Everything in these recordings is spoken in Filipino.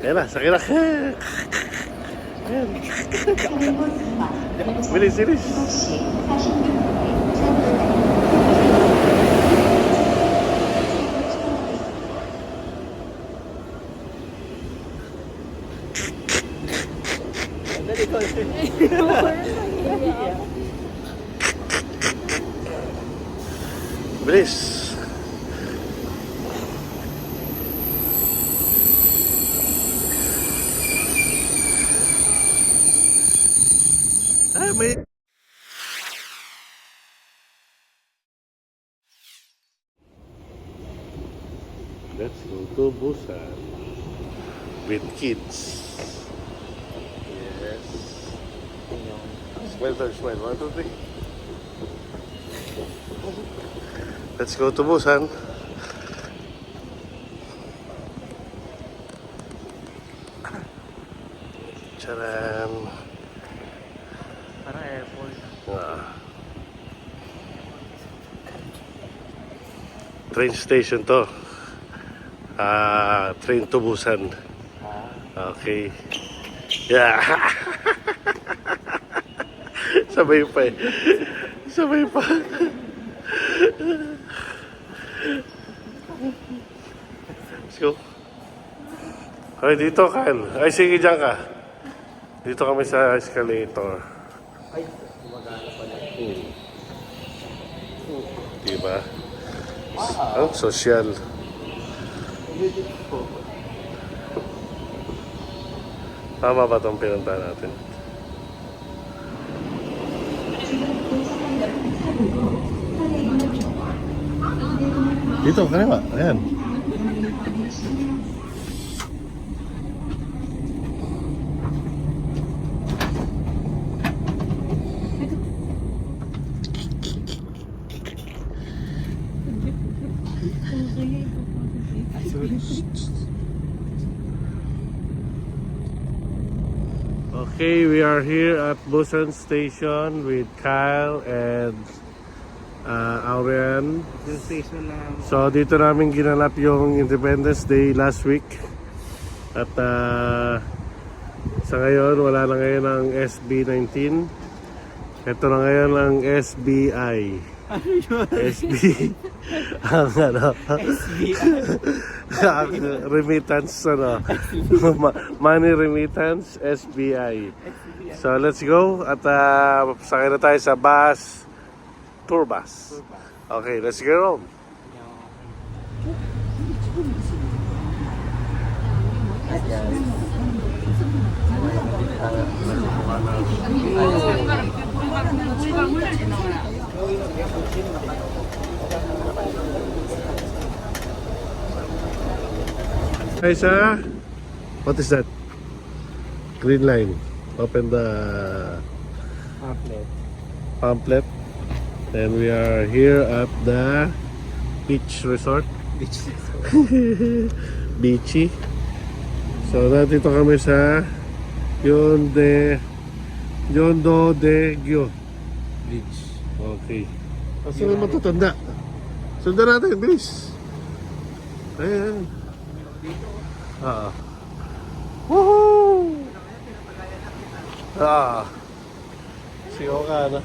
Ayan na, sakit na. Ayan. Bilis, bilis. Bilis. Ay, may... Let's go to Busan with kids. Yes. Smile, smile. 1, 2, 3. Let's go to Busan. Charan. Para airport. Train station to. Train to Busan. Okay. Yeah. Sabay pa eh. Sabay pa. Let's go. Okay, dito Kyle. Ay, sige dyan ka. Dito kami sa escalator. Ay, gumagana pala. Diba? Ang social. Tama ba itong pinunta natin? Dito, kaliwa. Ayan. Okay, we are here at Busan Station with Kyle and Aurian. So dito namin ginanap yung Independence Day last week. At sa ngayon, wala na ngayon ang SB19. Ito na ngayon ang SBI. SB ang ano ang remittance money remittance SBI. So let's go at sakay na tayo sa bus, tour bus. Okay, let's go. Guys, what is that? Green line. Open the pamphlet. And we are here at the beach resort. Beachy. So, nandito kami sa Yeongdo Daegu Beach. Okay. Kasi may matatanda. Sundan natin, bilis. Ayan. Woohoo! Sigaw ka na.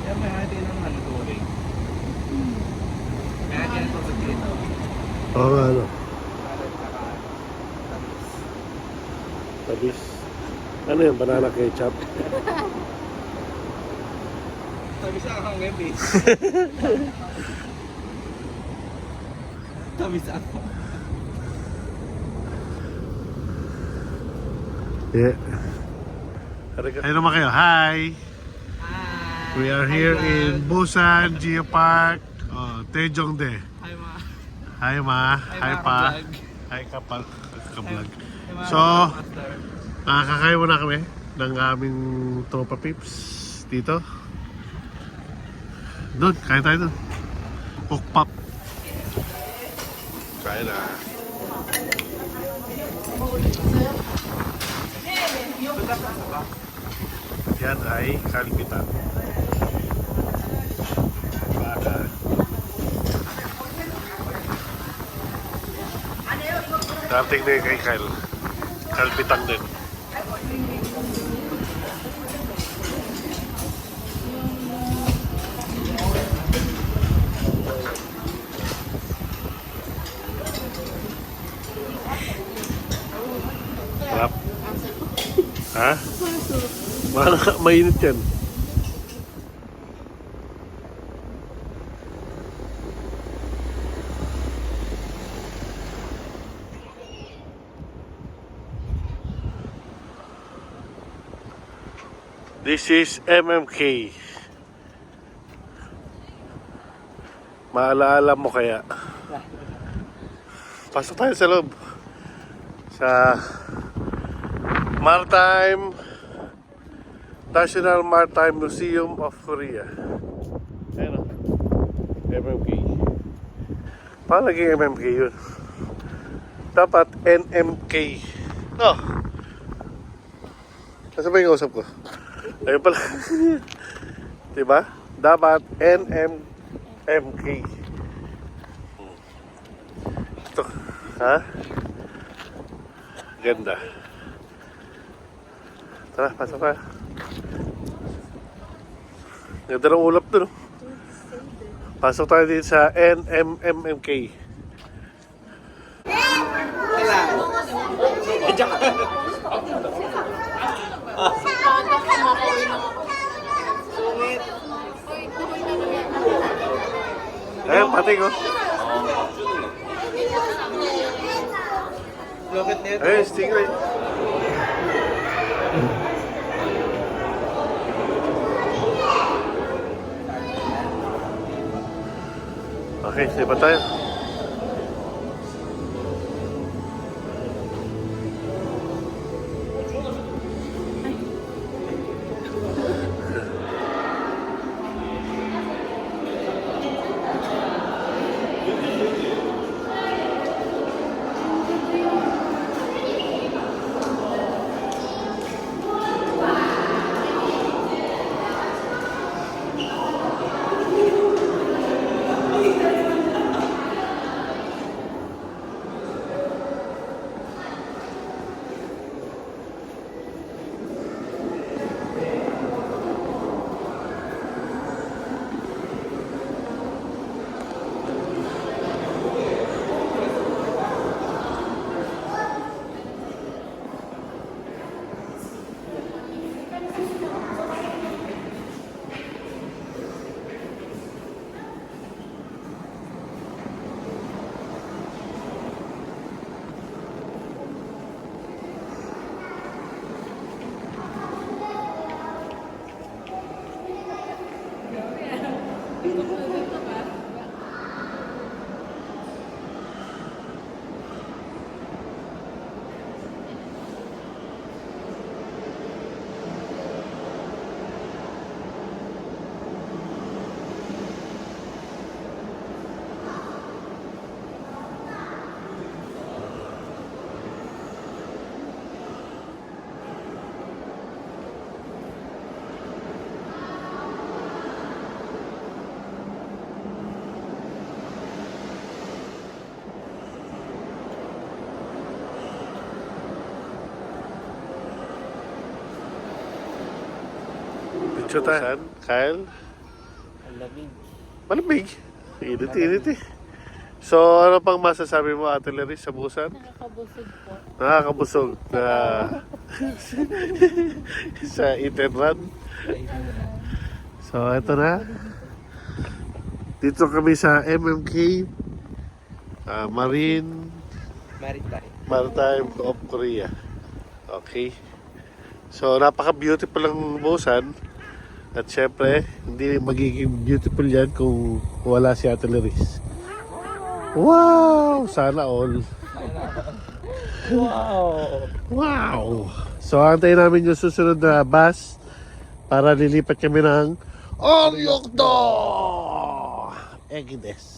Yan, may hati ng haluturing. May hati ng pagkakita. Oo nga, ano. Tabis. Ano yung banana ketchup? Tabi sa akong ebis. Tabi sa ako. Yeah. Ay naman kayo. Hi! We are here in Busan Geopark. Taejongdae. Hi ma. Hi ma. Hi pa. Hi ka-vlog. So, kakain muna kami ng aming tropa pips dito. Doon, kain tayo doon. Pukpap. Kain na. Yan ay kalbitan. Baka. Dating na yung kay Kyle. Kalbitang din. Sarap. Ha? Mainit yan. This is MMK. Maalaala mo kaya? Pasok tayo sa loob. Sa National Maritime Museum of Korea. Ayan o. MMK. Paano naging MMK yun? Dapat NMK. No. Kasi ba yung usap ko? Ayun pala. Diba? Dapat NMMK. Ito. Ha? Ganda. Tara, pasok ka. Ganda ng ulap dun. Pasok tayo dito sa NMMK. Ayun, pati ko. Ayun, stingray. Okay, sipa tayo. Picture tayo. Kyle? Ang lamig. Malamig. Init eh. So, ano pang masasabi mo, Ate Larry, sa Busan? Nakakabusog po. Nakakabusog na sa eat and run. So, ito na. Dito kami sa MMK Maritime of Korea. Okay. So, napaka-beautiful ang Busan. At syempre, hindi magiging beautiful yan kung wala si Ate Laris. Wow! Sana all. Wow! So, antayin namin yung susunod na bus para lilipat kami ng Oryokdo! Egides.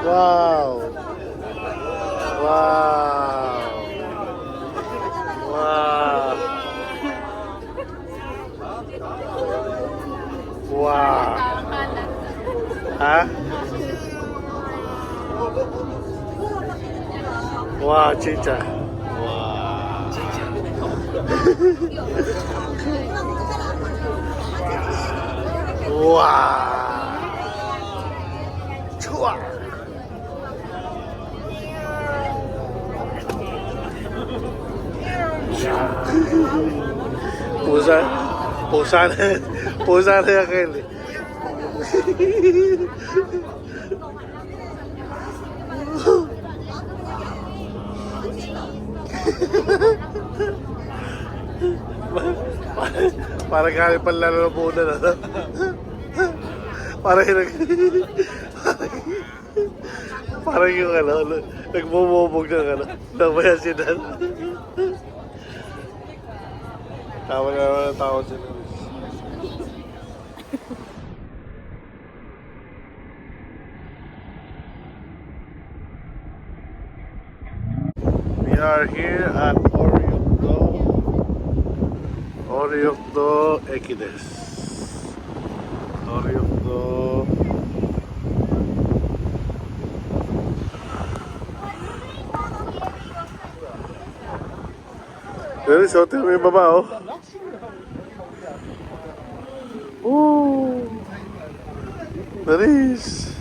Wow. Wow. Wow. Wow. Ha? Wow, chicha. Wow. Wow. Chua. Pusa. Pusa na. Pusa na yan, Kelly. Parang kami panlalabunan na. Parang yung parang yung nagbumubog ng ng bayasinan. Tawa na naman ang tawad sila. We are here at Oryokdo Equides. Oryokdo. There is hotel may baba oh. Ooh. There is.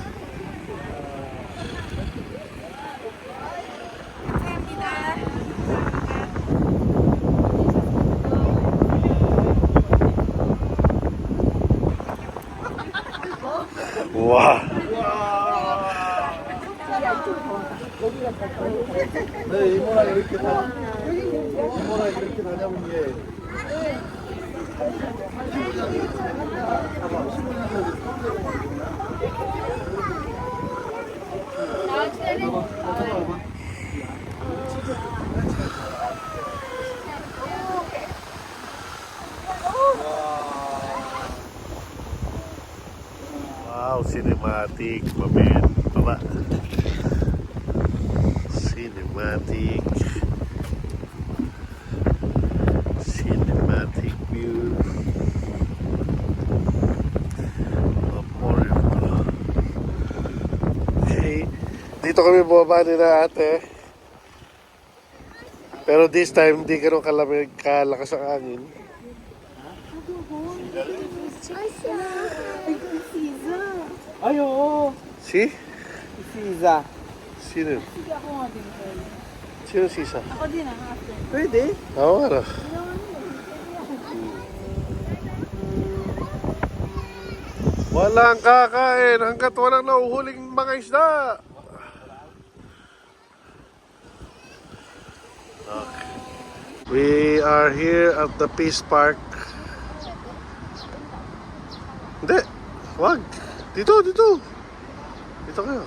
Wow. 네, 이모랑 이렇게 다녀본 게. Wow, cinematic moment. Baba. Cinematic. Cinematic view of Oryokdo. Okay. Dito kami bumaba nila ate. Pero this time, hindi ganun kalakas ang hangin. Ay, oo. Si? Si Iza. Sino? Sige, ako nga din. Sino si Isa? Ako din ang after. Pwede. Oo nga no. Walang kakain hanggat walang nauhuling mga isda. Okay. We are here at the Peace Park. Hindi. Wag. Dito. Dito kayo.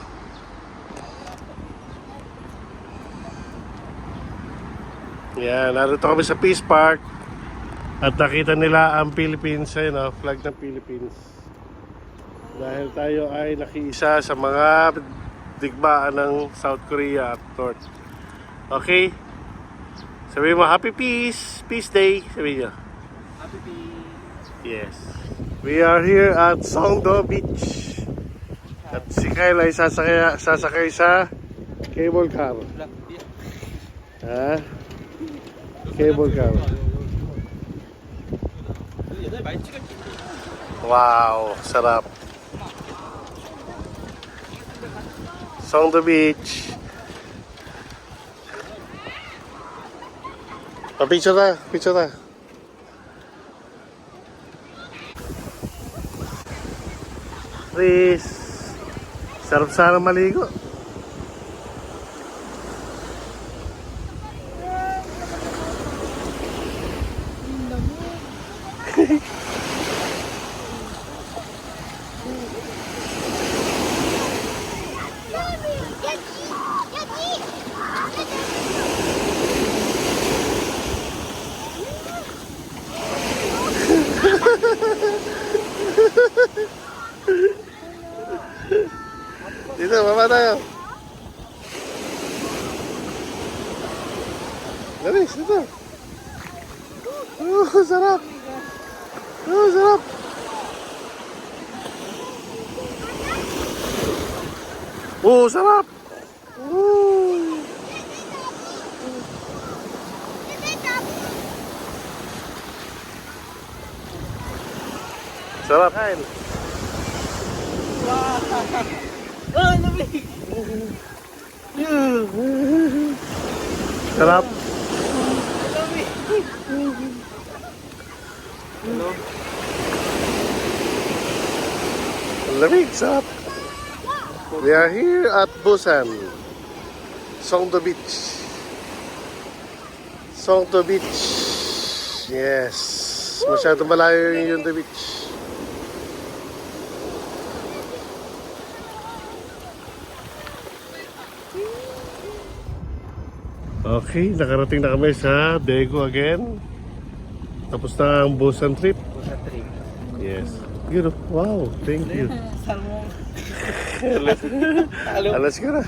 Yan, narito kami sa Peace Park. At nakita nila ang Philippines, ayun, flag ng Philippines. Dahil tayo ay nakiisa sa mga digmaan ng South Korea at North. Okay? Sabihin mo, Happy Peace! Peace Day! Sabihin nyo. Happy Peace. Yes. We are here at Songdo Beach. At si Kyle ay sasakay sa cable car. Ha? Cable car. Wow, sarap. Songdo Beach. Picture na. Please. Sarap sana maligo. Dito, baba tayo. Lamis, dito. Sarap. Sarap. Sarap. Sarap kain. Sarap. Hello? Lamig, sarap. We are here at Busan. Songdo Beach. Songdo Beach. Yes. Masyado malayo yung Yongdo Beach. Okay, nakarating na kami sa Daegu again. Tapos na ang Busan trip. Sa trip. Yes. Good. Wow, thank you. Salmon. Let's go na.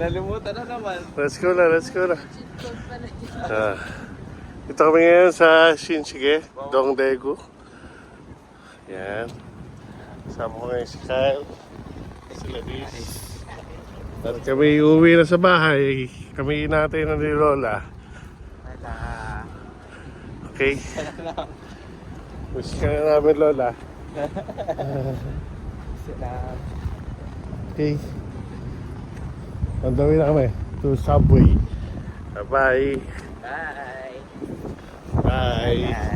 Nalimutan na naman. Let's go na, let's go na. Ito kami ngayon sa Shinchige, Dongdaegu. Yan. Sama ko ngayon si Kyle. Si Labis. At kami uuwi na sa bahay. Kami inatay na ni Lola. Wala. Okay? Wish ka na namin, Lola. Sila. Okay. On the way na kami to Subway. Bye-bye. Bye. Bye.